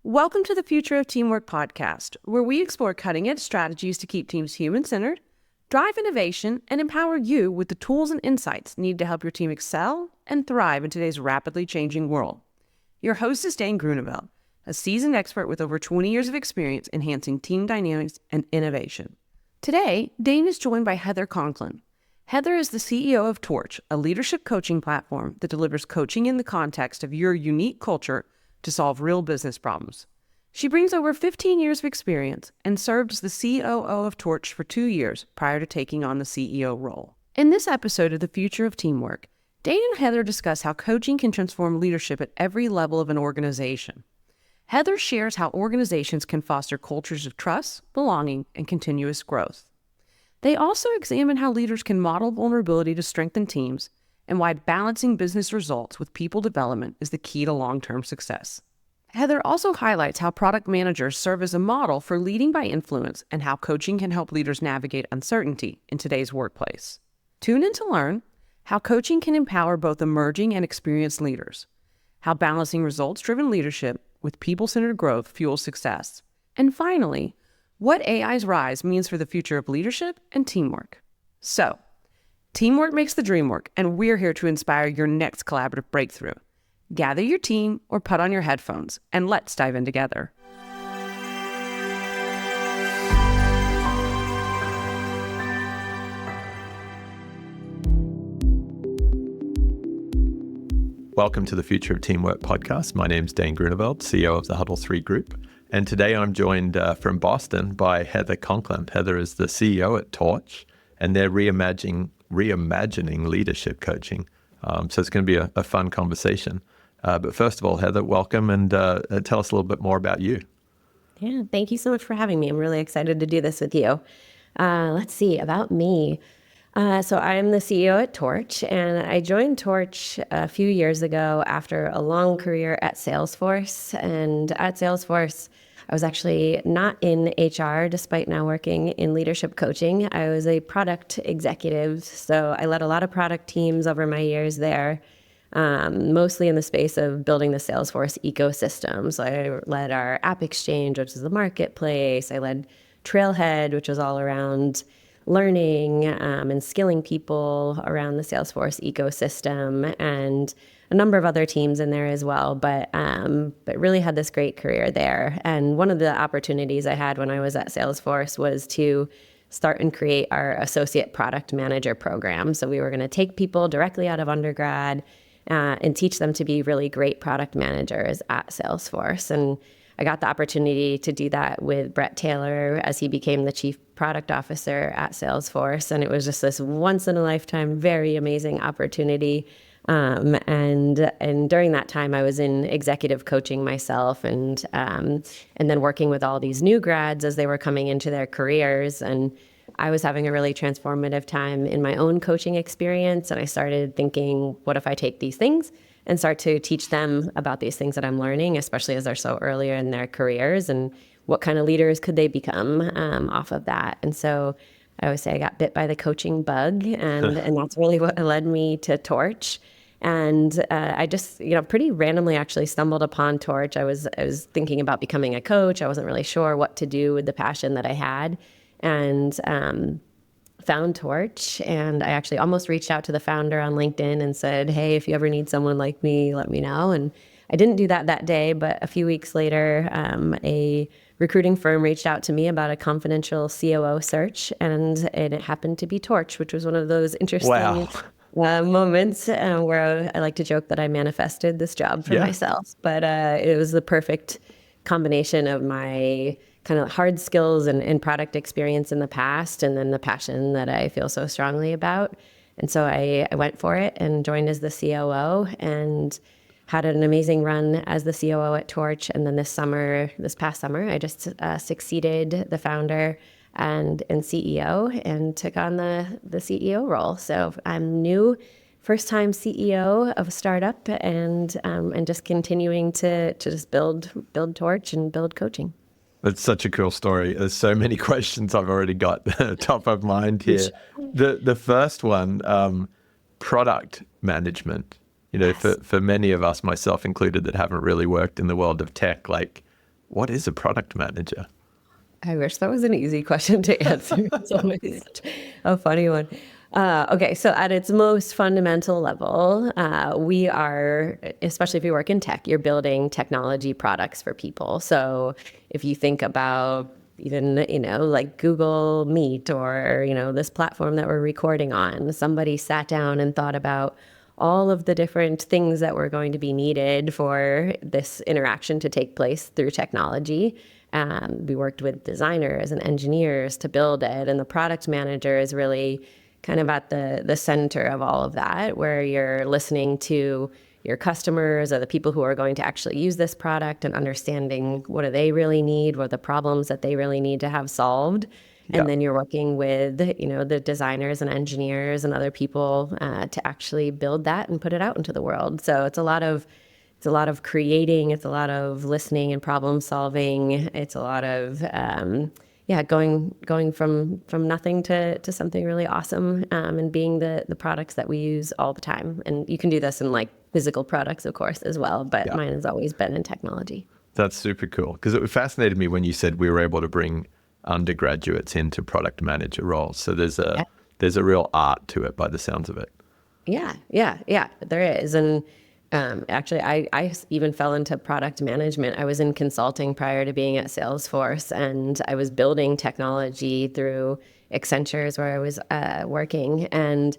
Welcome to the Future of Teamwork podcast, where we explore cutting-edge strategies to keep teams human-centered, drive innovation, and empower you with the tools and insights needed to help your team excel and thrive in today's rapidly changing world. Your host is Dane Groeneveld, a seasoned expert with over 20 years of experience enhancing team dynamics and innovation. Today, Dane is joined by Heather Conklin. Heather is the CEO of Torch, a leadership coaching platform that delivers coaching in the context of your unique culture to solve real business problems. She brings over 15 years of experience and served as the COO of Torch for 2 years prior to taking on the CEO role. In this episode of The Future of Teamwork, Dane and Heather discuss how coaching can transform leadership at every level of an organization. Heather shares how organizations can foster cultures of trust, belonging, and continuous growth. They also examine how leaders can model vulnerability to strengthen teams and why balancing business results with people development is the key to long-term success. Heather also highlights how product managers serve as a model for leading by influence and how coaching can help leaders navigate uncertainty in today's workplace. Tune in to learn how coaching can empower both emerging and experienced leaders, how balancing results-driven leadership with people-centered growth fuels success, and finally, what AI's rise means for the future of leadership and teamwork. So, teamwork makes the dream work, and we're here to inspire your next collaborative breakthrough. Gather your team or put on your headphones, and let's dive in together. Welcome to the Future of Teamwork podcast. My name's Dane Groeneveld, CEO of the Huddle 3 Group. And today I'm joined from Boston by Heather Conklin. Heather is the CEO at Torch, and they're reimagining leadership coaching. So it's going to be a fun conversation. But first of all, Heather, welcome, and tell us a little bit more about you. Yeah, thank you so much for having me. I'm really excited to do this with you. Let's see, about me. So I'm the CEO at Torch, and I joined Torch a few years ago after a long career at Salesforce. And at Salesforce, I was actually not in HR, despite now working in leadership coaching. I was a product executive, so I led a lot of product teams over my years there, mostly in the space of building the Salesforce ecosystem. So I led our App Exchange, which is the marketplace. I led Trailhead, which was all around learning and skilling people around the Salesforce ecosystem, and a number of other teams in there as well, but really had this great career there. And one of the opportunities I had when I was at Salesforce was to start and create our associate product manager program. So we were going to take people directly out of undergrad and teach them to be really great product managers at Salesforce. And I got the opportunity to do that with Brett Taylor as he became the chief product officer at Salesforce. And it was just this once in a lifetime, very amazing opportunity. And during that time, I was in executive coaching myself, and then working with all these new grads as they were coming into their careers. And I was having a really transformative time in my own coaching experience. And I started thinking, what if I take these things and start to teach them about these things that I'm learning, especially as they're so earlier in their careers, and what kind of leaders could they become off of that? And so I always say I got bit by the coaching bug, and that's really what led me to Torch. And I just, pretty randomly actually stumbled upon Torch. I was thinking about becoming a coach. I wasn't really sure what to do with the passion that I had, and found Torch. And I actually almost reached out to the founder on LinkedIn and said, hey, if you ever need someone like me, let me know. And I didn't do that day, but a few weeks later, a recruiting firm reached out to me about a confidential COO search, and it happened to be Torch, which was one of those interesting moments where I like to joke that I manifested this job for myself. But it was the perfect combination of my kind of hard skills and product experience in the past, and then the passion that I feel so strongly about. And so I went for it and joined as the COO, and had an amazing run as the COO at Torch. And then this past summer, I just succeeded the founder and CEO and took on the CEO role. So I'm new, first-time CEO of a startup, and just continuing to just build Torch and build coaching. That's such a cool story. There's so many questions I've already got top of mind here. The first one, product management. You know, yes. for many of us, myself included, that haven't really worked in the world of tech, like what is a product manager? I wish that was an easy question to answer. It's always a funny one. Okay, so at its most fundamental level, we are, especially if you work in tech, you're building technology products for people. So if you think about even, like Google Meet or, this platform that we're recording on, somebody sat down and thought about all of the different things that were going to be needed for this interaction to take place through technology. We worked with designers and engineers to build it, and the product manager is really kind of at the center of all of that, where you're listening to your customers or the people who are going to actually use this product and understanding what do they really need, what are the problems that they really need to have solved. Yeah. And then you're working with, the designers and engineers and other people to actually build that and put it out into the world. So it's a lot of creating, it's a lot of listening and problem solving. It's a lot of going from nothing to something really awesome, and being the products that we use all the time. And you can do this in like physical products, of course, as well. But Yeah. mine has always been in technology. That's super cool, because it fascinated me when you said we were able to bring undergraduates into product manager roles. So there's a real art to it by the sounds of it. Yeah, there is. And actually, I even fell into product management. I was in consulting prior to being at Salesforce, and I was building technology through Accenture's where I was working. And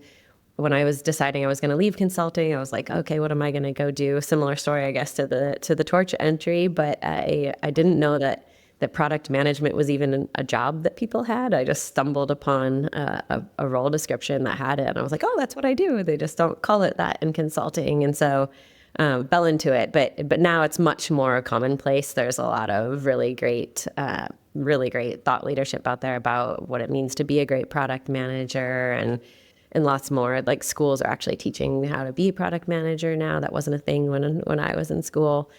when I was deciding I was going to leave consulting, I was like, okay, what am I going to go do? A similar story, I guess, to the Torch entry, but I didn't know that product management was even a job that people had. I just stumbled upon a role description that had it, and I was like, oh, that's what I do. They just don't call it that in consulting, and so fell into it. But now it's much more commonplace. There's a lot of really great thought leadership out there about what it means to be a great product manager, and lots more. Like schools are actually teaching how to be a product manager now. That wasn't a thing when I was in school.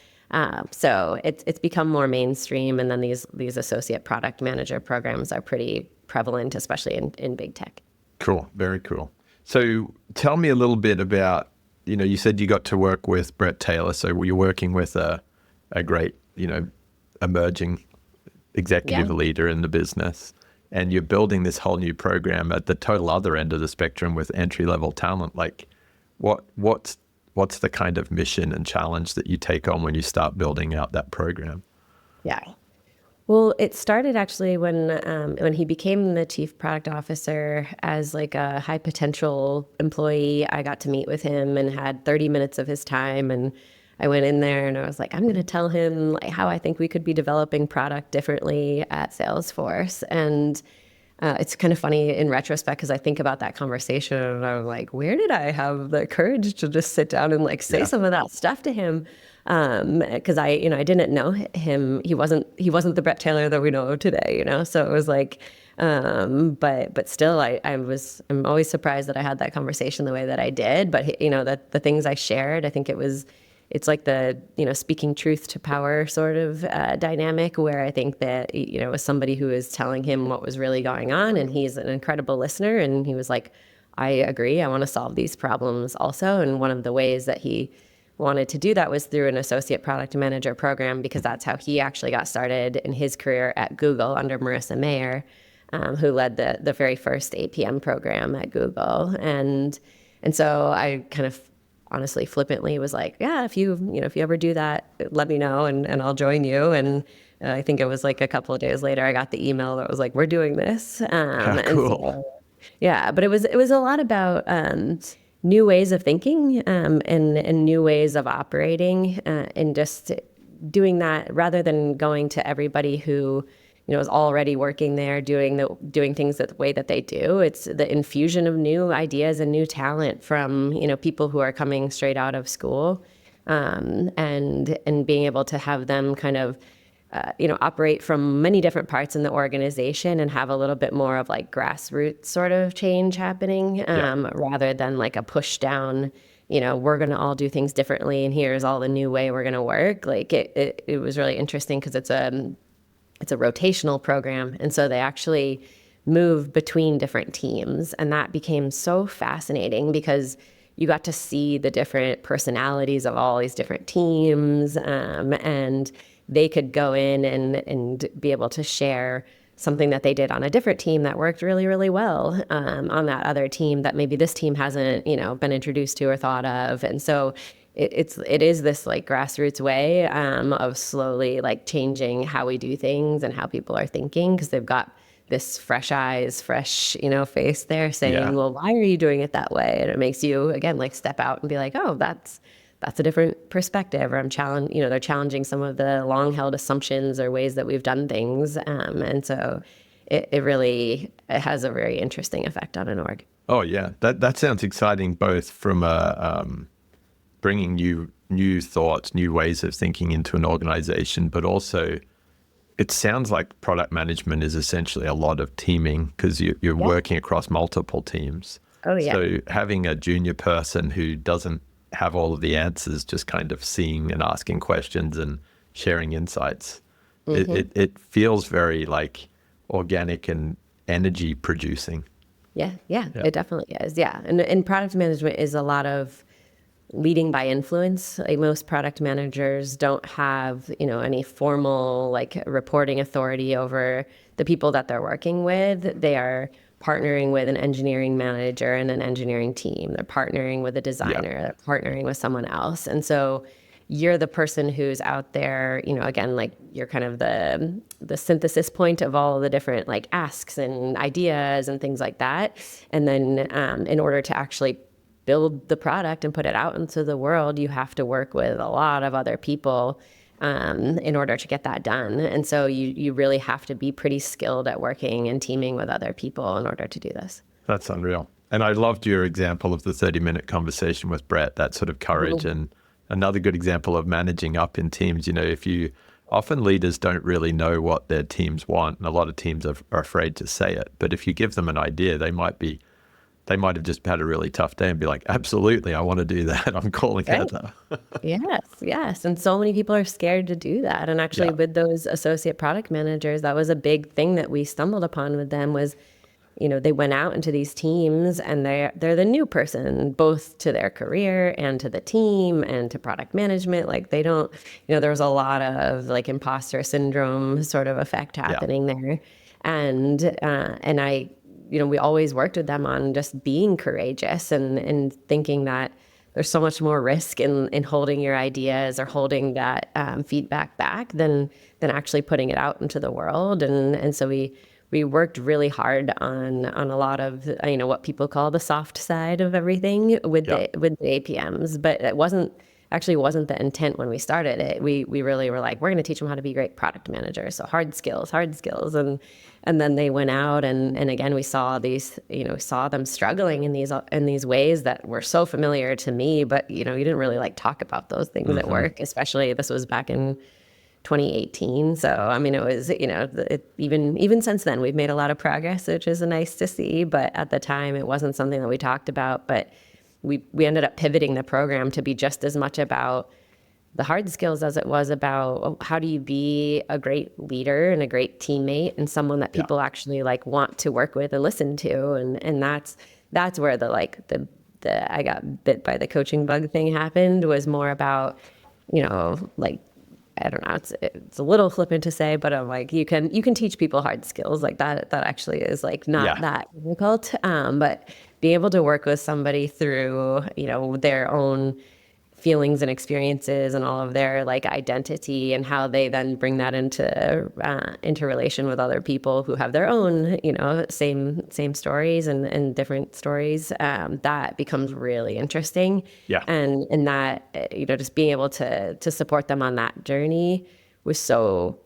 So it's become more mainstream, and then these associate product manager programs are pretty prevalent, especially in big tech. Cool. Very cool. So tell me a little bit about, you said you got to work with Brett Taylor. So you're working with a great, emerging executive leader in the business, and you're building this whole new program at the total other end of the spectrum with entry-level talent. Like what's the kind of mission and challenge that you take on when you start building out that program? Yeah. Well, it started actually when he became the chief product officer as like a high potential employee. I got to meet with him and had 30 minutes of his time, and I went in there and I was like, I'm going to tell him like how I think we could be developing product differently at Salesforce. And it's kind of funny in retrospect because I think about that conversation and I'm like, where did I have the courage to just sit down and like say some of that stuff to him? Because I didn't know him. He wasn't the Brett Taylor that we know today, So it was like, but still, I'm always surprised that I had that conversation the way that I did. But the things I shared, I think it's like the, speaking truth to power sort of dynamic, where I think that, it was somebody who was telling him what was really going on, and he's an incredible listener. And he was like, I agree, I want to solve these problems also. And one of the ways that he wanted to do that was through an associate product manager program, because that's how he actually got started in his career at Google under Marissa Mayer, who led the very first APM program at Google. And so I kind of honestly flippantly was like, yeah, if you ever do that, let me know and I'll join you. And I think it was like a couple of days later, I got the email that was like, we're doing this. Cool. And so, yeah, but it was a lot about new ways of thinking and new ways of operating, and just doing that rather than going to everybody who is already working there doing things the way that they do. It's the infusion of new ideas and new talent from people who are coming straight out of school, and being able to have them kind of operate from many different parts in the organization and have a little bit more of like grassroots sort of change happening, rather than like a push down, we're going to all do things differently and here's all the new way we're going to work. Like it was really interesting because it's a rotational program. And so they actually move between different teams. And that became so fascinating because you got to see the different personalities of all these different teams, and they could go in and be able to share something that they did on a different team that worked really, really well on that other team that maybe this team hasn't, been introduced to or thought of. And so it is this like grassroots way of slowly like changing how we do things and how people are thinking, because they've got this fresh eyes, fresh, face there saying, well, why are you doing it that way? And it makes you, again, like step out and be like, oh, that's a different perspective. Or they're challenging some of the long held assumptions or ways that we've done things. And so it really has a very interesting effect on an org. Oh yeah. That sounds exciting, both from bringing new thoughts, new ways of thinking into an organization, but also it sounds like product management is essentially a lot of teaming, because you're working across multiple teams. Oh yeah. So having a junior person who doesn't have all of the answers, just kind of seeing and asking questions and sharing insights, it feels very like organic and energy producing. Yeah, it definitely is. Yeah. And product management is a lot of leading by influence. Like most product managers don't have, any formal like reporting authority over the people that they're working with. They are partnering with an engineering manager and an engineering team. They're partnering with a designer. They're partnering with someone else. And so you're the person who's out there, again, like you're kind of the synthesis point of all of the different like asks and ideas and things like that. And then in order to actually build the product and put it out into the world, you have to work with a lot of other people in order to get that done. And so you really have to be pretty skilled at working and teaming with other people in order to do this. That's unreal. And I loved your example of the 30-minute conversation with Brett, that sort of courage. And another good example of managing up in teams, often leaders don't really know what their teams want, and a lot of teams are afraid to say it. But if you give them an idea, they might have just had a really tough day and be like, absolutely, I want to do that. I'm calling Heather. Yes. And so many people are scared to do that. And actually with those associate product managers, that was a big thing that we stumbled upon with them was, they went out into these teams and they're the new person, both to their career and to the team and to product management. Like they don't, there was a lot of like imposter syndrome sort of effect happening there. And we always worked with them on just being courageous and thinking that there's so much more risk in holding your ideas or holding that feedback back than actually putting it out into the world. And so we worked really hard on a lot of what people call the soft side of everything with the APMs, but it wasn't the intent when we started it. We really were like, we're going to teach them how to be great product managers. So hard skills. And then they went out and again, we saw saw them struggling in these ways that were so familiar to me, but you didn't really like talk about those things at work, especially this was back in 2018. So, I mean, it was, even since then we've made a lot of progress, which is nice to see. But at the time it wasn't something that we talked about, but we ended up pivoting the program to be just as much about the hard skills as it was about how do you be a great leader and a great teammate and someone that people actually like want to work with and listen to. And that's where the I got bit by the coaching bug thing happened, was more about, I don't know, it's a little flippant to say, but I'm like, you can teach people hard skills like that actually is like not that difficult. But being able to work with somebody through, their own feelings and experiences and all of their like identity and how they then bring that into relation with other people who have their own, same stories and different stories, that becomes really interesting. Yeah. And that, just being able to support them on that journey was so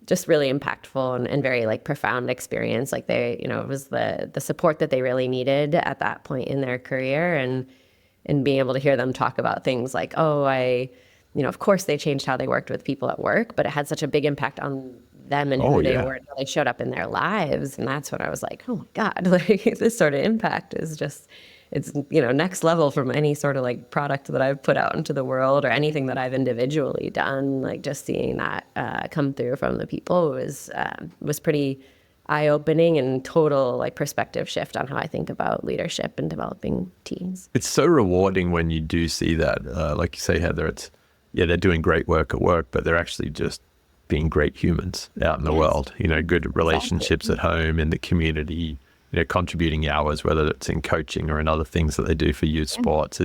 just really impactful and very like profound experience. Like they, it was the support that they really needed at that point in their career, and being able to hear them talk about things like, of course they changed how they worked with people at work, but it had such a big impact on them and who they were and how they showed up in their lives. And that's when I was like, oh my God, like this sort of impact is just, it's, next level from any sort of like product that I've put out into the world or anything that I've individually done. Like just seeing that come through from the people was pretty eye-opening and total like perspective shift on how I think about leadership and developing teams. It's so rewarding when you do see that. Like you say, Heather, yeah, they're doing great work at work, but they're actually just being great humans out in the world, good relationships at home, in the community, contributing hours, whether it's in coaching or in other things that they do for youth sports.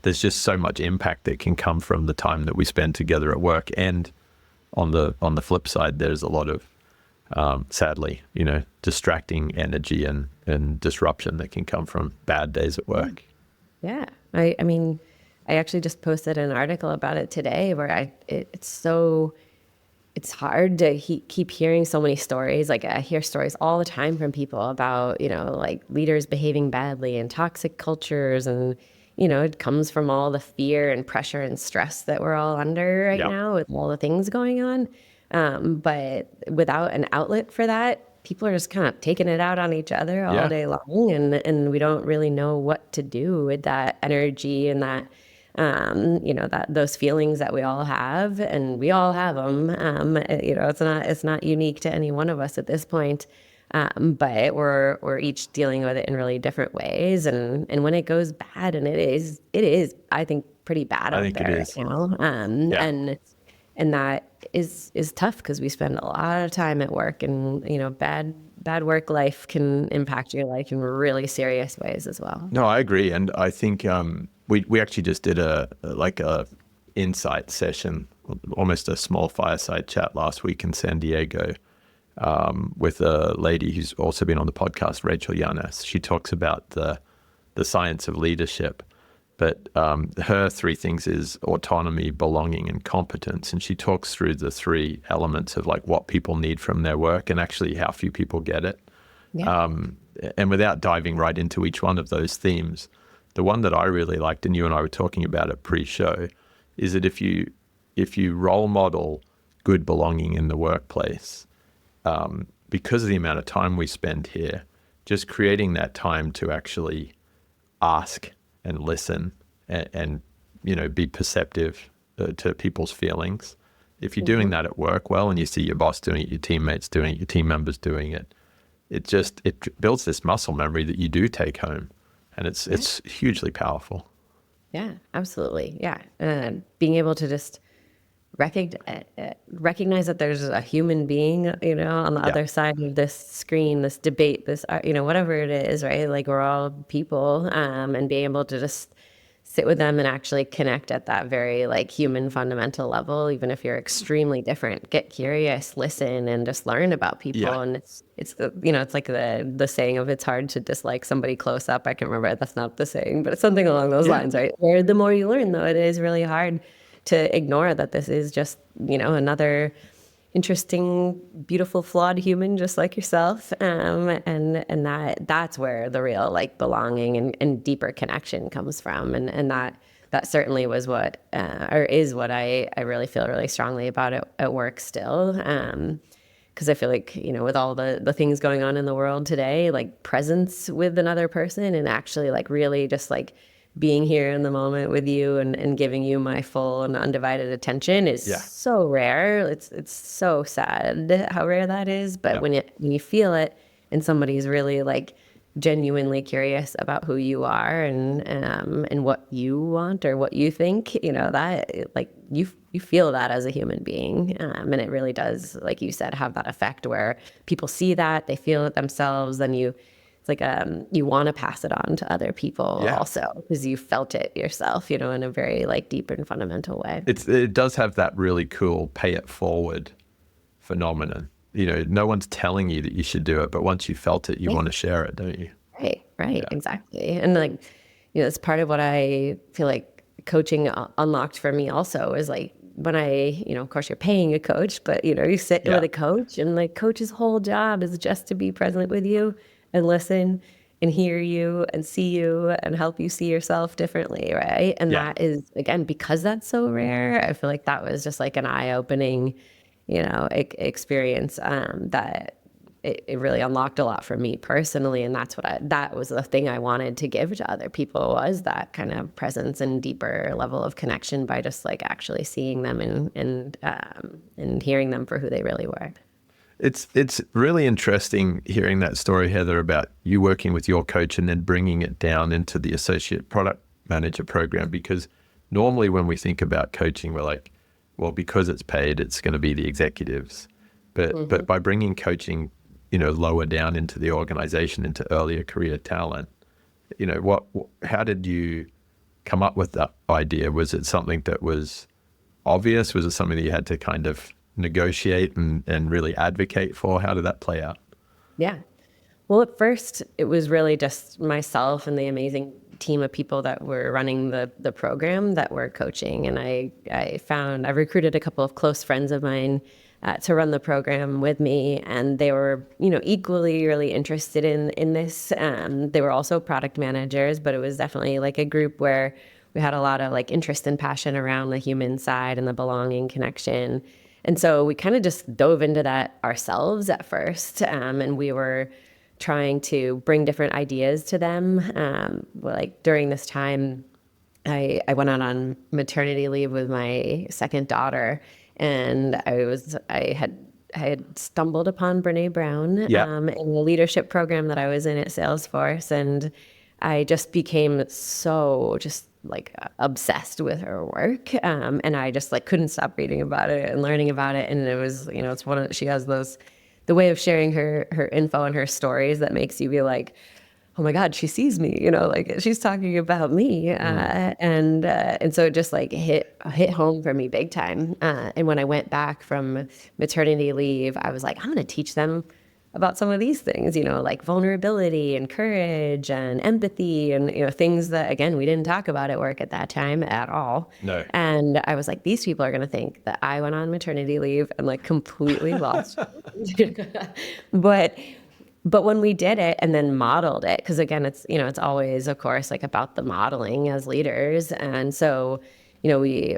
There's just so much impact that can come from the time that we spend together at work. And on the flip side, there's a lot of, sadly, distracting energy and disruption that can come from bad days at work. Yeah. I mean, I actually just posted an article about it today where it's hard to keep hearing so many stories. Like I hear stories all the time from people about, like leaders behaving badly and toxic cultures. And, it comes from all the fear and pressure and stress that we're all under right now with all the things going on. But without an outlet for that, people are just kind of taking it out on each other all day long. And we don't really know what to do with that energy and that, that those feelings that we all have, and we all have them. It's not unique to any one of us at this point. But we're each dealing with it in really different ways. And when it goes bad, and it is, I think, pretty bad out there right now. And that is tough because we spend a lot of time at work, and bad work life can impact your life in really serious ways as well. No, I agree, and I think we actually just did a insight session, almost a small fireside chat last week in San Diego, with a lady who's also been on the podcast, Rachel Yanes. She talks about the science of leadership. But her three things is autonomy, belonging, and competence. And she talks through the three elements of like what people need from their work and actually how few people get it. Yeah. And without diving right into each one of those themes, the one that I really liked, and you and I were talking about it pre-show, is that if you role model good belonging in the workplace, because of the amount of time we spend here, just creating that time to actually ask and listen and be perceptive to people's feelings. If you're doing that at work well, and you see your boss doing it, your teammates doing it, your team members doing it, it builds this muscle memory that you do take home, and it's hugely powerful. Yeah, absolutely. Yeah. Being able to just recognize that there's a human being, on the other side of this screen, this debate, this, whatever it is, right? Like we're all people, and being able to just sit with them and actually connect at that very like human fundamental level, even if you're extremely different, get curious, listen, and just learn about people. Yeah. And it's like the saying of it's hard to dislike somebody close up. I can't remember, that's not the saying, but it's something along those lines, right? Where the more you learn, though, it is really hard to ignore that this is just, another interesting, beautiful, flawed human just like yourself. And that's where the real like belonging and deeper connection comes from. And that certainly was what, or is what I really feel really strongly about at work still. Because I feel like, with all the things going on in the world today, like presence with another person and actually like really just like being here in the moment with you and giving you my full and undivided attention is so rare. It's so sad how rare that is. But when you feel it and somebody's really like genuinely curious about who you are and what you want or what you think, that like you feel that as a human being. And it really does, like you said, have that effect where people see that, they feel it themselves, then it's like you want to pass it on to other people also because you felt it yourself, in a very like deep and fundamental way. It does have that really cool pay it forward phenomenon. No one's telling you that you should do it, but once you felt it, you want to share it, don't you? Right, exactly. And like, it's part of what I feel like coaching unlocked for me also is like when I, of course you're paying a coach, but you sit with a coach and like coach's whole job is just to be present with you and listen and hear you and see you and help you see yourself differently, right? And that is, again, because that's so rare, I feel like that was just like an eye-opening, experience that it really unlocked a lot for me personally. And that was the thing I wanted to give to other people, was that kind of presence and deeper level of connection by just like actually seeing them and hearing them for who they really were. It's really interesting hearing that story, Heather, about you working with your coach and then bringing it down into the associate product manager program, because normally when we think about coaching, we're like, well, because it's paid, it's going to be the executives. But by bringing coaching, lower down into the organization, into earlier career talent, how did you come up with that idea? Was it something that was obvious? Was it something that you had to kind of negotiate and really advocate for? How did that play out? Yeah. Well, at first, it was really just myself and the amazing team of people that were running the program that were coaching. And I recruited a couple of close friends of mine to run the program with me. And they were, equally really interested in this. They were also product managers, but it was definitely like a group where we had a lot of like interest and passion around the human side and the belonging connection. And so we kind of just dove into that ourselves at first. And we were trying to bring different ideas to them. Like during this time, I went out on maternity leave with my second daughter, and I had stumbled upon Brene Brown in the leadership program that I was in at Salesforce, and I just became so just like obsessed with her work, and I just like couldn't stop reading about it and learning about it. And it was, it's she has the way of sharing her info and her stories that makes you be like, oh my God, she sees me, like she's talking about me. And so it just like hit home for me big time. And when I went back from maternity leave, I was like, I'm going to teach them about some of these things, like vulnerability and courage and empathy and, things that, again, we didn't talk about at work at that time at all. No. And I was like, these people are going to think that I went on maternity leave and like completely lost. But when we did it and then modeled it, because again, it's, it's always, of course, like about the modeling as leaders. And so, we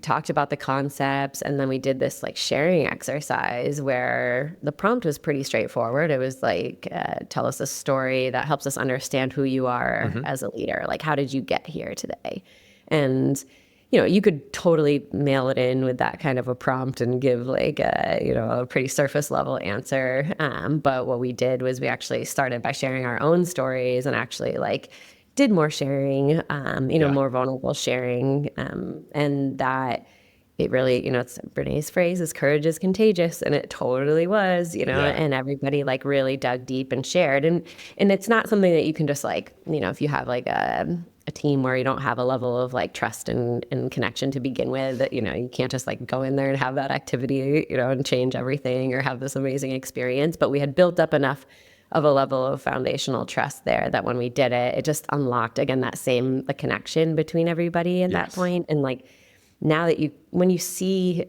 talked about the concepts, and then we did this like sharing exercise where the prompt was pretty straightforward. It was like, tell us a story that helps us understand who you are as a leader. Like, how did you get here today? And, you could totally mail it in with that kind of a prompt and give like a pretty surface level answer. But what we did was we actually started by sharing our own stories and actually like did more sharing, more vulnerable sharing. And that it really, it's Brené's phrase is courage is contagious. And it totally was, and everybody like really dug deep and shared. And it's not something that you can just like, if you have like a team where you don't have a level of like trust and connection to begin with, that, you can't just like go in there and have that activity, and change everything or have this amazing experience. But we had built up enough of a level of foundational trust there that when we did it, it just unlocked again that same the connection between everybody at that point. And like now that when you see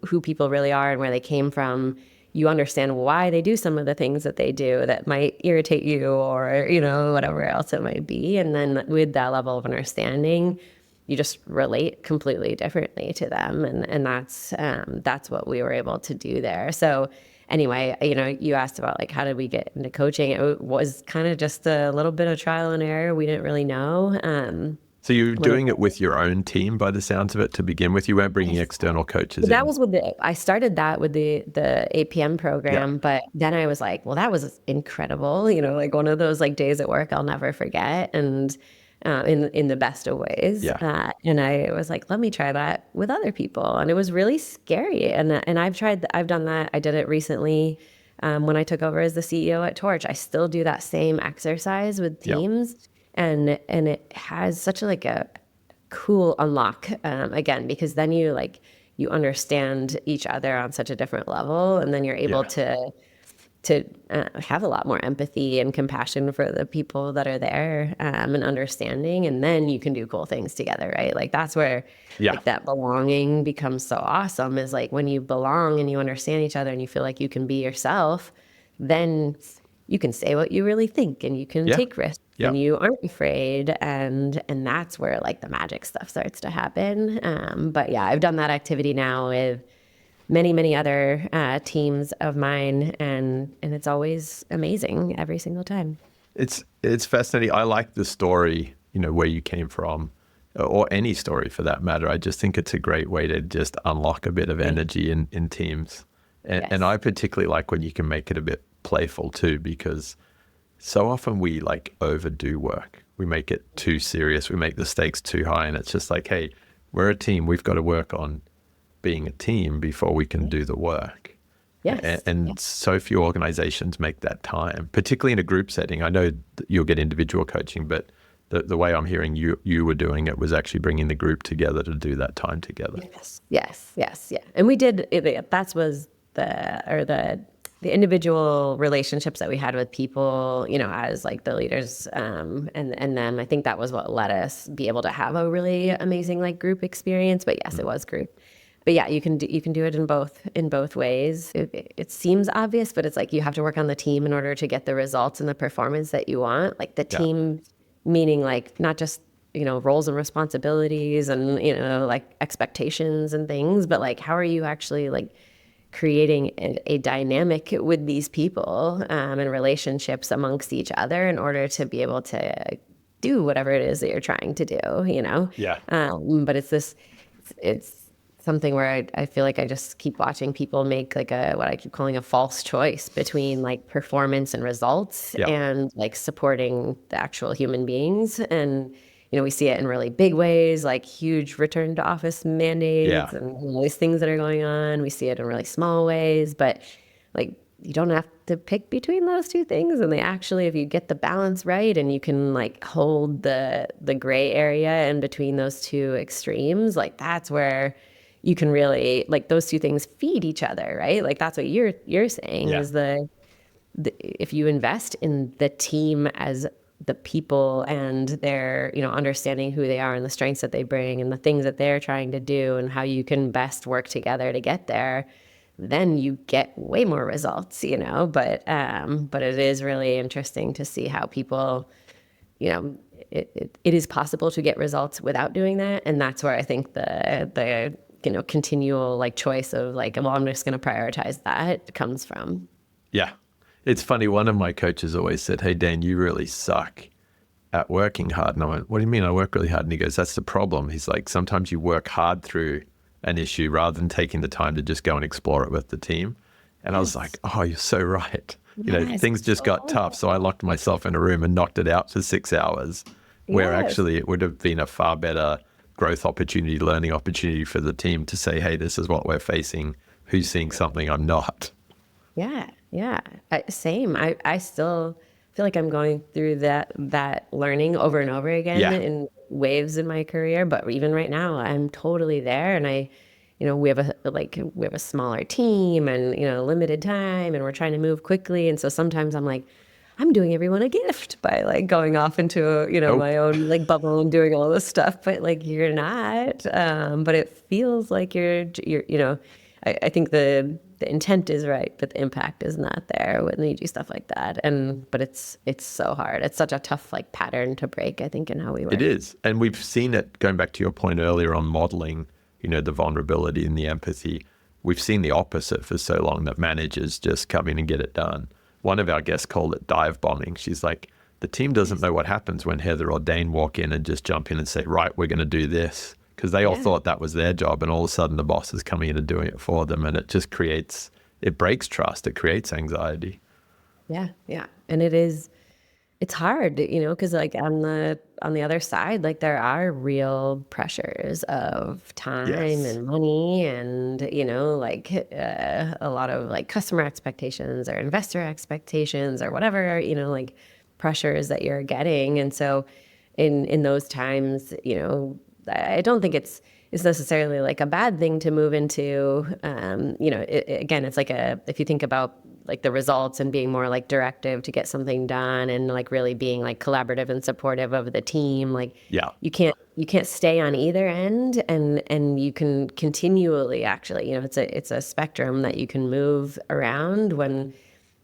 who people really are and where they came from, you understand why they do some of the things that they do that might irritate you or whatever else it might be. And then with that level of understanding, you just relate completely differently to them. And that's what we were able to do there. So anyway, you asked about like, how did we get into coaching? It was kind of just a little bit of trial and error. We didn't really know. So you're doing it with your own team by the sounds of it to begin with? You weren't bringing external coaches in? That was I started that with the APM program, but then I was like, well, that was incredible. Like one of those like days at work I'll never forget. And in the best of ways. And I was like, let me try that with other people. And it was really scary. And I've done that. I did it recently when I took over as the CEO at Torch. I still do that same exercise with teams. And it has such a cool unlock, again, because then you understand each other on such a different level. And then you're able to have a lot more empathy and compassion for the people that are there, and understanding, and then you can do cool things together, right? Like that's where like that belonging becomes so awesome, is like when you belong and you understand each other and you feel like you can be yourself, then you can say what you really think and you can take risks and you aren't afraid, and that's where like the magic stuff starts to happen. But yeah, I've done that activity now with many other teams of mine, and it's always amazing every single time. It's fascinating. I like the story, where you came from, or any story for that matter. I just think it's a great way to just unlock a bit of energy in teams. And I particularly like when you can make it a bit playful too, because so often we like overdo work. We make it too serious. We make the stakes too high. And it's just like, hey, we're a team. We've got to work on being a team before we can do the work. Yes. And so few organizations make that time, particularly in a group setting. I know that you'll get individual coaching, but the way I'm hearing you were doing it was actually bringing the group together to do that time together. Yes. And we did, that was the individual relationships that we had with people, as like the leaders, and them. I think that was what let us be able to have a really amazing like group experience. But yes, it was group. But yeah, you can do it in both ways. It seems obvious, but it's like you have to work on the team in order to get the results and the performance that you want. Like the team, meaning like not just roles and responsibilities and like expectations and things, but like how are you actually like creating a dynamic with these people and relationships amongst each other in order to be able to do whatever it is that you're trying to do. But it's something where I feel like I just keep watching people make like what I keep calling a false choice between like performance and results and like supporting the actual human beings. And, we see it in really big ways, like huge return to office mandates and all these things that are going on. We see it in really small ways, but like you don't have to pick between those two things. And they actually, if you get the balance right and you can like hold the gray area in between those two extremes, like that's where you can really, like those two things feed each other, right? Like that's what you're saying is if you invest in the team as the people and their, understanding who they are and the strengths that they bring and the things that they're trying to do and how you can best work together to get there, then you get way more results, but it is really interesting to see how people, it is possible to get results without doing that. And that's where I think the continual like choice of like, well, I'm just going to prioritize that comes from. Yeah. It's funny. One of my coaches always said, hey, Dane, you really suck at working hard. And I went, what do you mean I work really hard? And he goes, that's the problem. He's like, sometimes you work hard through an issue rather than taking the time to just go and explore it with the team. And I was like, oh, you're so right. Things just got tough. So I locked myself in a room and knocked it out for 6 hours, where actually it would have been a far better growth opportunity, learning opportunity for the team to say, hey, this is what we're facing. Who's seeing something I'm not? Yeah. Same. I still feel like I'm going through that learning over and over again in waves in my career. But even right now, I'm totally there. And we have a smaller team and, limited time and we're trying to move quickly. And so sometimes I'm like, I'm doing everyone a gift by like going off into, my own like bubble and doing all this stuff. But like, you're not, but it feels like you're I think the intent is right, but the impact is not there when you do stuff like that. But it's so hard. It's such a tough like pattern to break, I think, in how we work. It is. And we've seen it, going back to your point earlier on modeling, the vulnerability and the empathy. We've seen the opposite for so long, that managers just come in and get it done. One of our guests called it dive bombing. She's like, the team doesn't know what happens when Heather or Dane walk in and just jump in and say, right, we're going to do this. Because they all thought that was their job, and all of a sudden the boss is coming in and doing it for them, and it just it breaks trust, it creates anxiety. Yeah. And it's hard, because like on the other side, like there are real pressures of time and money and, a lot of like customer expectations or investor expectations or whatever, like pressures that you're getting. And so in those times, I don't think it's necessarily like a bad thing to move into. Again, it's like if you think about like the results and being more like directive to get something done and like really being like collaborative and supportive of the team, like you can't stay on either end, and you can continually actually, it's a spectrum that you can move around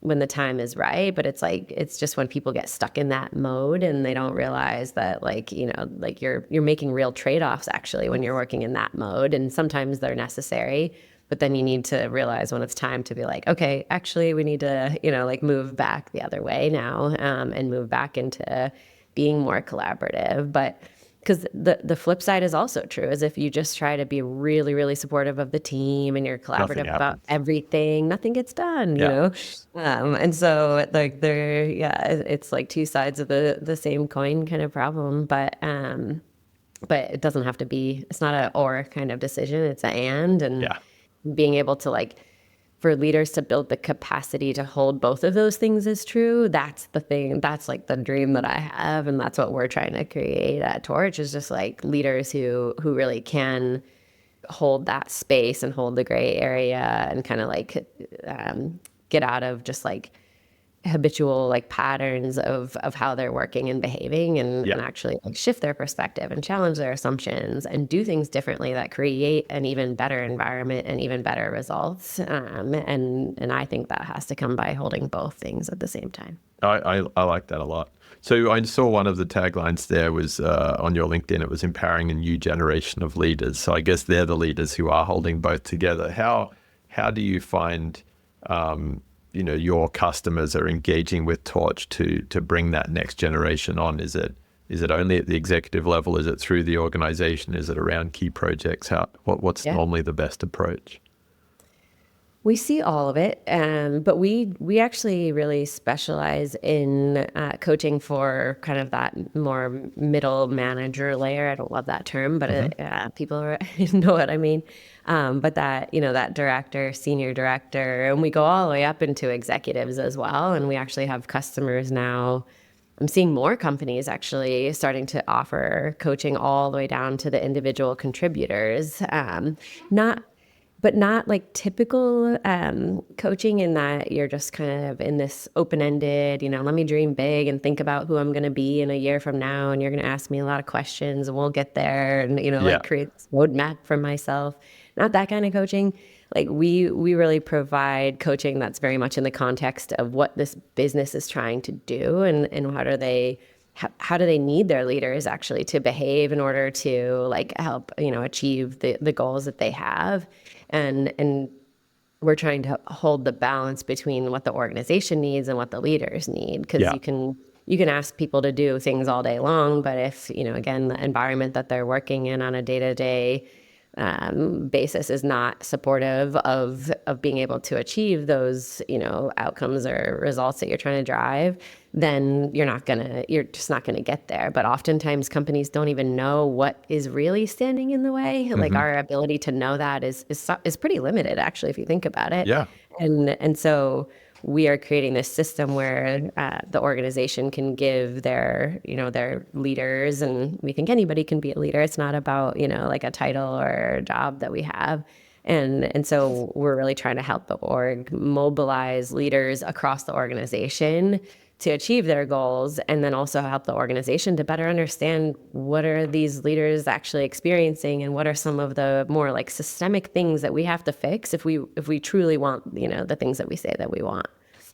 when the time is right. But it's just when people get stuck in that mode and they don't realize that like you're making real trade-offs actually when you're working in that mode, and sometimes they're necessary, but then you need to realize when it's time to be like, okay, actually we need to like move back the other way now, and move back into being more collaborative. But because the flip side is also true, is if you just try to be really, really supportive of the team and you're Nothing collaborative about happens. everything, nothing gets done, you Yeah. know? And so like it's like two sides of the same coin kind of problem, but it doesn't have to be, it's not a or kind of decision, it's an and Yeah. being able to like, for leaders to build the capacity to hold both of those things is true. That's the thing. That's like the dream that I have. And that's what we're trying to create at Torch, is just like leaders who really can hold that space and hold the gray area and kind of like get out of just like habitual like patterns of how they're working and behaving, Yeah. and actually like shift their perspective and challenge their assumptions and do things differently that create an even better environment and even better results. And I think that has to come by holding both things at the same time. I like that a lot. So I saw one of the taglines there was on your LinkedIn. It was empowering a new generation of leaders. So I guess they're the leaders who are holding both together. How do you find your customers are engaging with Torch to bring that next generation on? Is it only at the executive level? Is it through the organization? Is it around key projects? What's Yeah. normally the best approach? We see all of it, but we actually really specialize in coaching for kind of that more middle manager layer. I don't love that term, but people know what I mean. But that director, senior director, and we go all the way up into executives as well. And we actually have customers now. I'm seeing more companies actually starting to offer coaching all the way down to the individual contributors. Not like typical coaching, in that you're just kind of in this open-ended, let me dream big and think about who I'm going to be in a year from now. And you're going to ask me a lot of questions and we'll get there, and, Yeah. like create this roadmap for myself. Not that kind of coaching. Like we really provide coaching that's very much in the context of what this business is trying to do, and how do they need their leaders actually to behave in order to like help, achieve the goals that they have. And we're trying to hold the balance between what the organization needs and what the leaders need, because Yeah. you can ask people to do things all day long, but if again, the environment that they're working in on a day-to-day basis is not supportive of being able to achieve those outcomes or results that you're trying to drive, then you're just not gonna get there. But oftentimes companies don't even know what is really standing in the way. Like our ability to know that is pretty limited, actually, if you think about it. Yeah. And so we are creating this system where the organization can give their leaders, and we think anybody can be a leader. It's not about, like a title or a job that we have. And so we're really trying to help the org mobilize leaders across the organization to achieve their goals, and then also help the organization to better understand what are these leaders actually experiencing, and what are some of the more like systemic things that we have to fix if we truly want the things that we say that we want.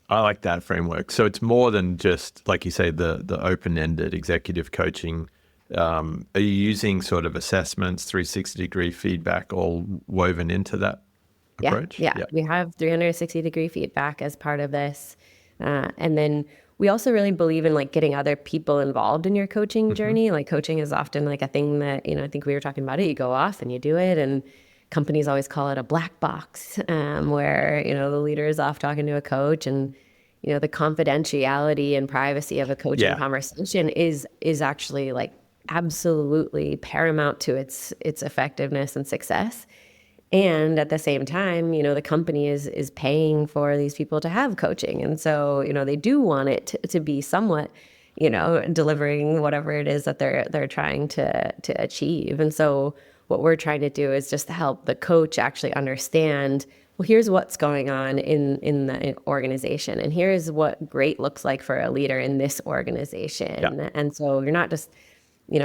I like that framework. So it's more than just, like you say, the open-ended executive coaching. Are you using sort of assessments, 360-degree feedback, all woven into that approach? Yeah. We have 360-degree feedback as part of this. And then we also really believe in like getting other people involved in your coaching journey. Like coaching is often like a thing that, I think we were talking about it, you go off and you do it, and companies always call it a black box, where, the leader is off talking to a coach, and, the confidentiality and privacy of a coaching conversation is actually like absolutely paramount to its effectiveness and success. And at the same time, the company is paying for these people to have coaching. And so, they do want it to be somewhat, delivering whatever it is that they're trying to achieve. And so what we're trying to do is just help the coach actually understand, well, here's what's going on in the organization, and here's what great looks like for a leader in this organization. Yeah. And so you're not just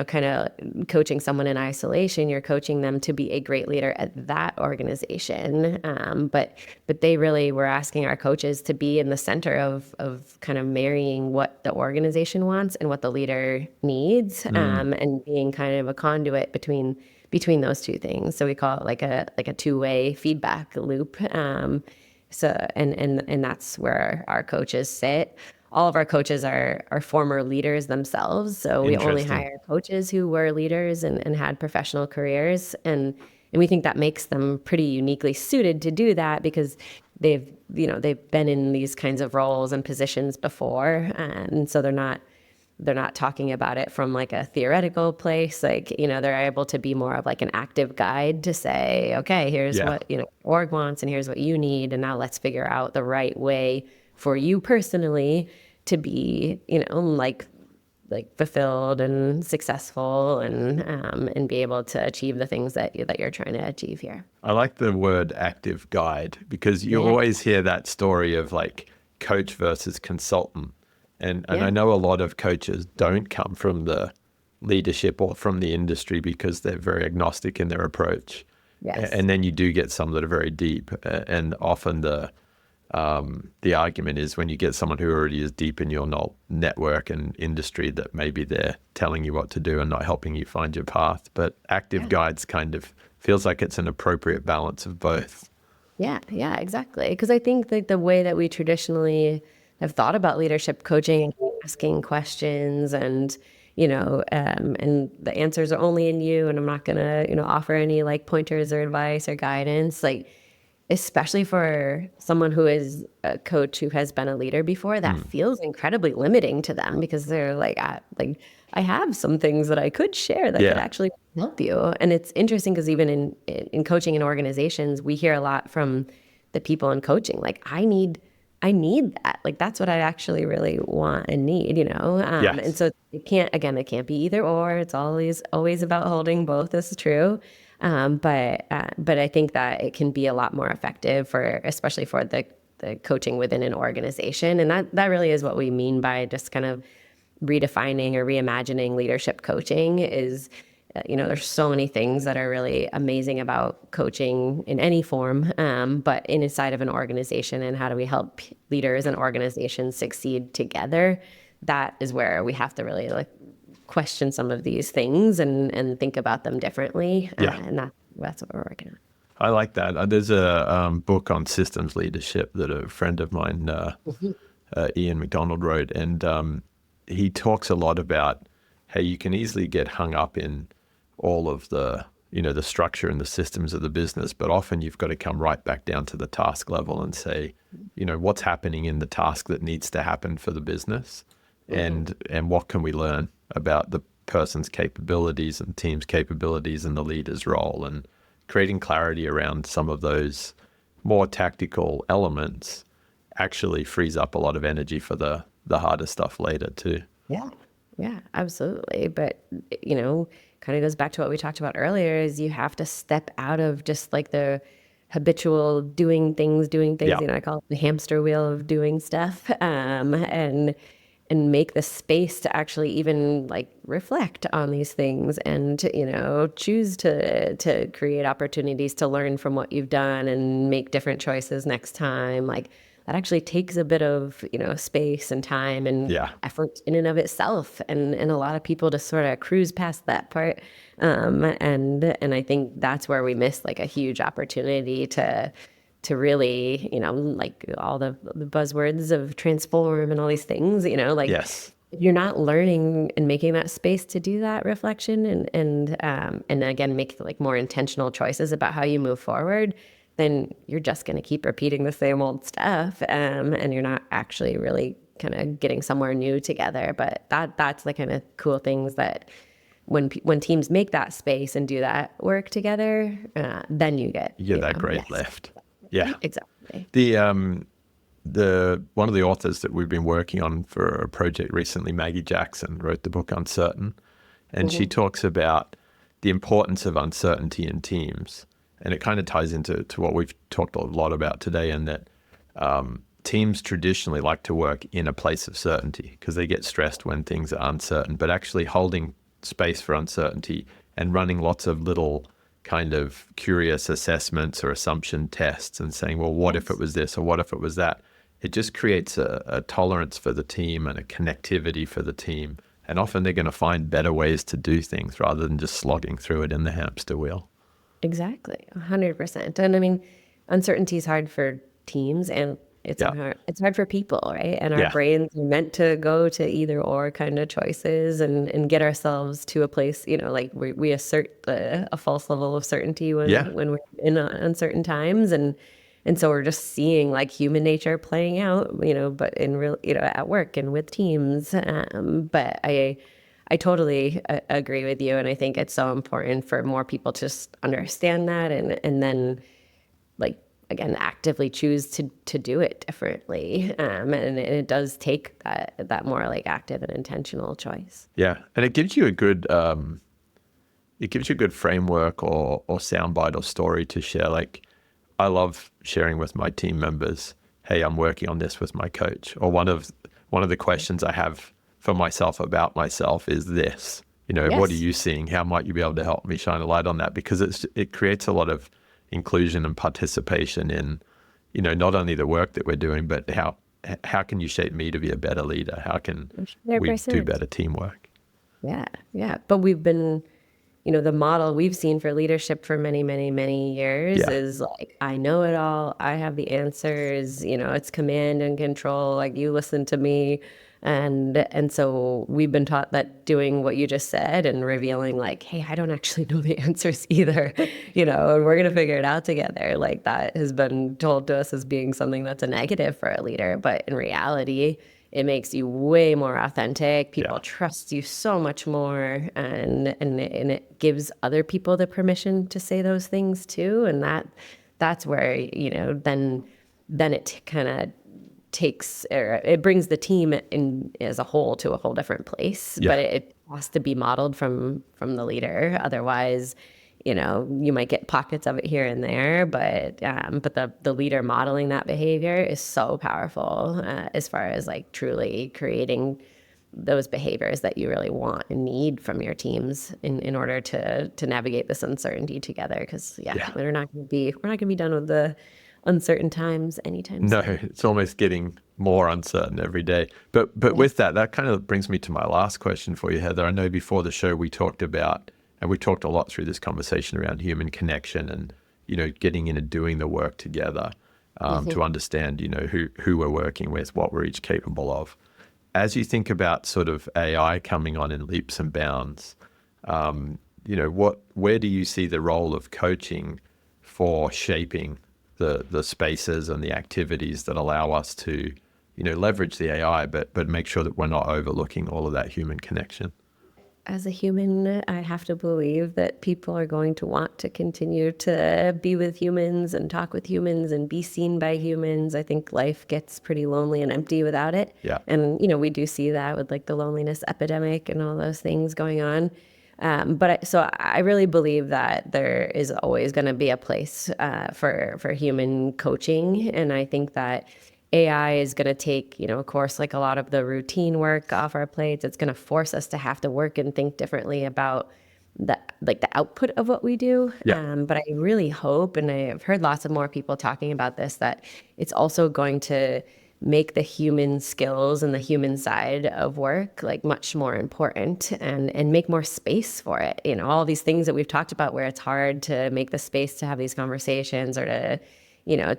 kind of coaching someone in isolation, you're coaching them to be a great leader at that organization. But we're asking our coaches to be in the center of kind of marrying what the organization wants and what the leader needs, and being kind of a conduit between those two things. So we call it like a two-way feedback loop. So and that's where our coaches sit. all of our coaches are former leaders themselves. So we only Interesting. hire coaches who were leaders and had professional careers. And we think that makes them pretty uniquely suited to do that because they've been in these kinds of roles and positions before. And so they're not talking about it from like a theoretical place. Like, they're able to be more of like an active guide to say, okay, here's Yeah. what, org wants and here's what you need. And now let's figure out the right way for you personally to be, like fulfilled and successful and be able to achieve the things that you're trying to achieve here. I like the word active guide because you always hear that story of like coach versus consultant. And I know a lot of coaches don't come from the leadership or from the industry because they're very agnostic in their approach. Yes. And then you do get some that are very deep. And often the argument is when you get someone who already is deep in your network and industry that maybe they're telling you what to do and not helping you find your path. But active guides kind of feels like it's an appropriate balance of both. Yeah, exactly. Because I think that the way that we traditionally have thought about leadership coaching and asking questions and the answers are only in you, and I'm not gonna, offer any like pointers or advice or guidance, like especially for someone who is a coach who has been a leader before, that feels incredibly limiting to them because they're like, I have some things that I could share that could actually help you. And it's interesting because even in coaching in organizations, we hear a lot from the people in coaching, like, I need that. Like, that's what I actually really want and need, And so it can't be either or. It's always about holding both. This is true. But I think that it can be a lot more effective especially for the coaching within an organization. And that really is what we mean by just kind of redefining or reimagining leadership coaching is, there's so many things that are really amazing about coaching in any form, but inside of an organization, and how do we help leaders and organizations succeed together? That is where we have to really like question some of these things and think about them differently. And that's what we're working on. I like that. There's a book on systems leadership that a friend of mine, Ian McDonald, wrote. And he talks a lot about how you can easily get hung up in all of the structure and the systems of the business, but often you've got to come right back down to the task level and say, what's happening in the task that needs to happen for the business, and what can we learn about the person's capabilities and team's capabilities and the leader's role, and creating clarity around some of those more tactical elements actually frees up a lot of energy for the harder stuff later too. Yeah, absolutely. But, kind of goes back to what we talked about earlier is you have to step out of just like the habitual doing things, I call it the hamster wheel of doing stuff, and make the space to actually even like reflect on these things and, choose to create opportunities to learn from what you've done and make different choices next time. Like, that actually takes a bit of, space and time and effort in and of itself. And a lot of people just sort of cruise past that part. And I think that's where we miss like a huge opportunity to really, like all the buzzwords of transform and all these things, if you're not learning and making that space to do that reflection and again, make like more intentional choices about how you move forward, then you're just going to keep repeating the same old stuff. And you're not actually really kind of getting somewhere new together. But that's the kind of cool things that when teams make that space and do that work together, then you get that great lift. Yeah, exactly. The one of the authors that we've been working on for a project recently, Maggie Jackson, wrote the book Uncertain, and she talks about the importance of uncertainty in teams. And it kind of ties into what we've talked a lot about today, in that teams traditionally like to work in a place of certainty because they get stressed when things are uncertain. But actually holding space for uncertainty and running lots of little kind of curious assessments or assumption tests and saying, well, what if it was this or what if it was that? It just creates a tolerance for the team and a connectivity for the team. And often they're going to find better ways to do things rather than just slogging through it in the hamster wheel. Exactly, 100%. And I mean, uncertainty is hard for teams and It's Yeah. hard. It's hard for people, right? And our Yeah. brains are meant to go to either or kind of choices and get ourselves to a place, like we assert a false level of certainty Yeah. when we're in uncertain times. And so we're just seeing like human nature playing out, but in real, at work and with teams. But I totally agree with you. And I think it's so important for more people to just understand that and then like, again, actively choose to do it differently. And it does take that more like active and intentional choice. Yeah. And it gives you a good, framework or soundbite or story to share. Like, I love sharing with my team members, hey, I'm working on this with my coach. Or one of the questions I have for myself about myself is this, what are Yes. you seeing? How might you be able to help me shine a light on that? Because it creates a lot of inclusion and participation in, not only the work that we're doing, but how can you shape me to be a better leader? How can we do 100%. better teamwork? Yeah. Yeah. But we've been, the model we've seen for leadership for many, many, many years Yeah. is like, I know it all. I have the answers, it's command and control. Like you listen to me. And so we've been taught that doing what you just said and revealing like, hey, I don't actually know the answers either, and we're going to figure it out together. Like that has been told to us as being something that's a negative for a leader. But in reality, it makes you way more authentic. People Yeah. trust you so much more, and it gives other people the permission to say those things too. And that's where then it kind of takes or it brings the team in as a whole to a whole different place. Yeah. But it has to be modeled from the leader. Otherwise, you might get pockets of it here and there, but the leader modeling that behavior is so powerful as far as like truly creating those behaviors that you really want and need from your teams in order to navigate this uncertainty together. Because Yeah. we're not going to be done with the uncertain times anytime No, soon. it's almost getting more uncertain every day. But with that kind of brings me to my last question for you, Heather. I know before the show we talked about, and we talked a lot through this conversation around human connection and, getting in and doing the work together to understand, who we're working with, what we're each capable of. As you think about sort of AI coming on in leaps and bounds, where do you see the role of coaching for shaping the spaces and the activities that allow us to, leverage the AI, but make sure that we're not overlooking all of that human connection? As a human, I have to believe that people are going to want to continue to be with humans and talk with humans and be seen by humans. I think life gets pretty lonely and empty without it. Yeah. And, we do see that with like the loneliness epidemic and all those things going on. So I really believe that there is always going to be a place for human coaching. And I think that AI is going to take, of course, like a lot of the routine work off our plates. It's going to force us to have to work and think differently about the output of what we do. Yeah. But I really hope, and I've heard lots of more people talking about this, that it's also going to make the human skills and the human side of work like much more important and make more space for it. All these things that we've talked about where it's hard to make the space to have these conversations or to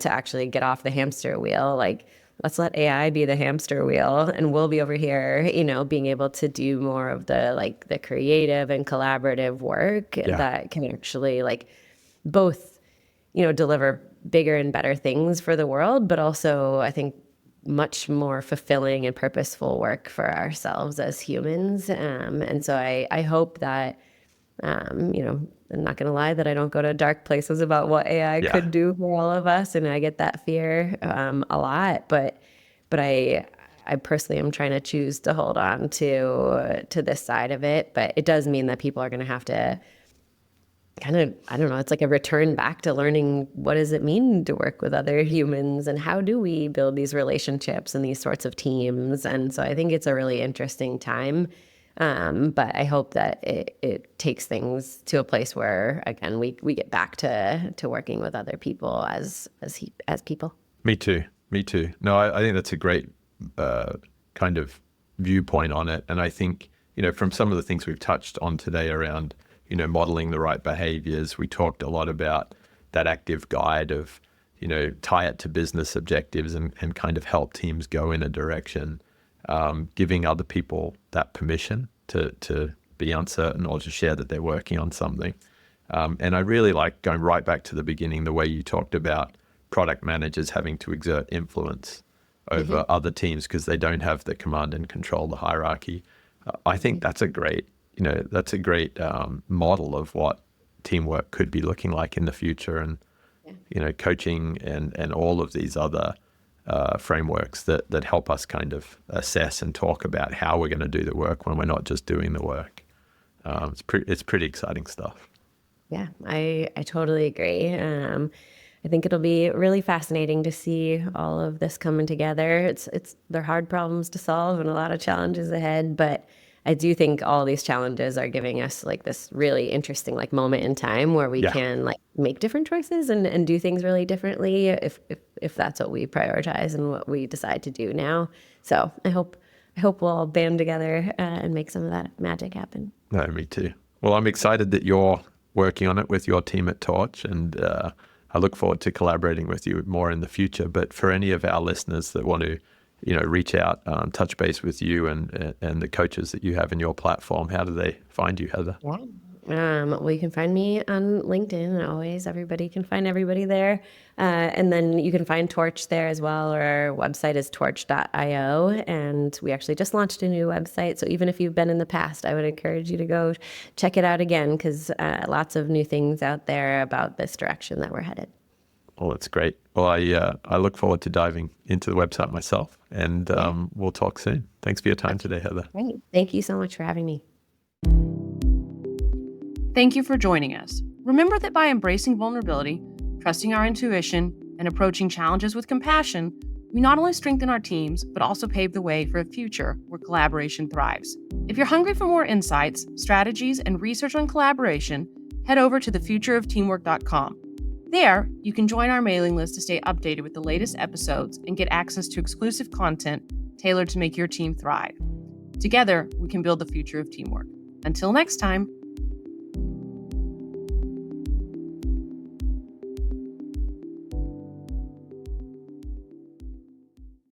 actually get off the hamster wheel. Like, let's let AI be the hamster wheel and we'll be over here, being able to do more of the creative and collaborative work Yeah. that can actually like both, deliver bigger and better things for the world, but also I think much more fulfilling and purposeful work for ourselves as humans. And so I hope that, I'm not going to lie that I don't go to dark places about what AI Yeah. could do for all of us. And I get that fear a lot, but I personally am trying to choose to hold on to this side of it. But it does mean that people are going to have to kind of, I don't know, it's like a return back to learning what does it mean to work with other humans and how do we build these relationships and these sorts of teams. And so I think it's a really interesting time. But I hope that it takes things to a place where, again, we get back to working with other people as people. Me too. No, I think that's a great kind of viewpoint on it. And I think, from some of the things we've touched on today around, modeling the right behaviors, we talked a lot about that active guide of, tie it to business objectives and kind of help teams go in a direction, giving other people that permission to be uncertain or to share that they're working on something. And I really like going right back to the beginning, the way you talked about product managers having to exert influence over other teams because they don't have the command and control, the hierarchy. I think that's a great model of what teamwork could be looking like in the future. And, coaching and all of these other frameworks that help us kind of assess and talk about how we're going to do the work when we're not just doing the work. It's pretty exciting stuff. Yeah, I totally agree. I think it'll be really fascinating to see all of this coming together. They're hard problems to solve and a lot of challenges ahead, but I do think all these challenges are giving us like this really interesting like moment in time where we can like make different choices and do things really differently if that's what we prioritize and what we decide to do now. So I hope we'll all band together and make some of that magic happen. No, me too. Well, I'm excited that you're working on it with your team at Torch, and I look forward to collaborating with you more in the future. But for any of our listeners that want to, reach out, touch base with you and the coaches that you have in your platform, how do they find you, Heather? Well, you can find me on LinkedIn. Always, everybody can find everybody there. And then you can find Torch there as well. Our website is torch.io. And we actually just launched a new website. So even if you've been in the past, I would encourage you to go check it out again because lots of new things out there about this direction that we're headed. Well, that's great. Well, I look forward to diving into the website myself, and we'll talk soon. Thanks for your time today, Heather. Great. Thank you so much for having me. Thank you for joining us. Remember that by embracing vulnerability, trusting our intuition, and approaching challenges with compassion, we not only strengthen our teams, but also pave the way for a future where collaboration thrives. If you're hungry for more insights, strategies, and research on collaboration, head over to thefutureofteamwork.com. There, you can join our mailing list to stay updated with the latest episodes and get access to exclusive content tailored to make your team thrive. Together, we can build the future of teamwork. Until next time.